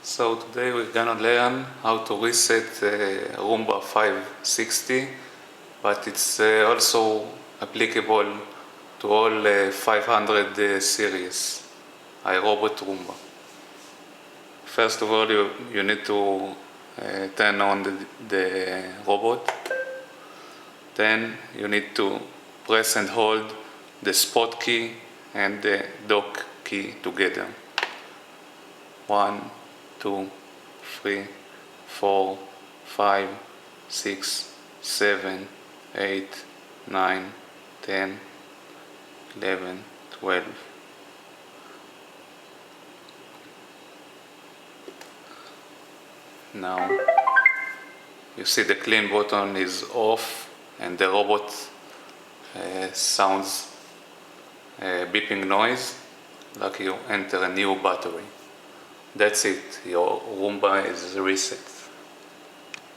So today we're gonna learn how to reset Roomba 560, but it's also applicable to all 500 series IRobot Roomba. First of all, you need to turn on the robot. Then you need to press and hold the spot key and the dock key together. 1, 2, 3, 4, 5, 6, 7, 8, 9, 10, 11, 12. Now you see the clean button is off and the robot sounds a beeping noise like you enter a new battery. That's it, your Roomba is reset.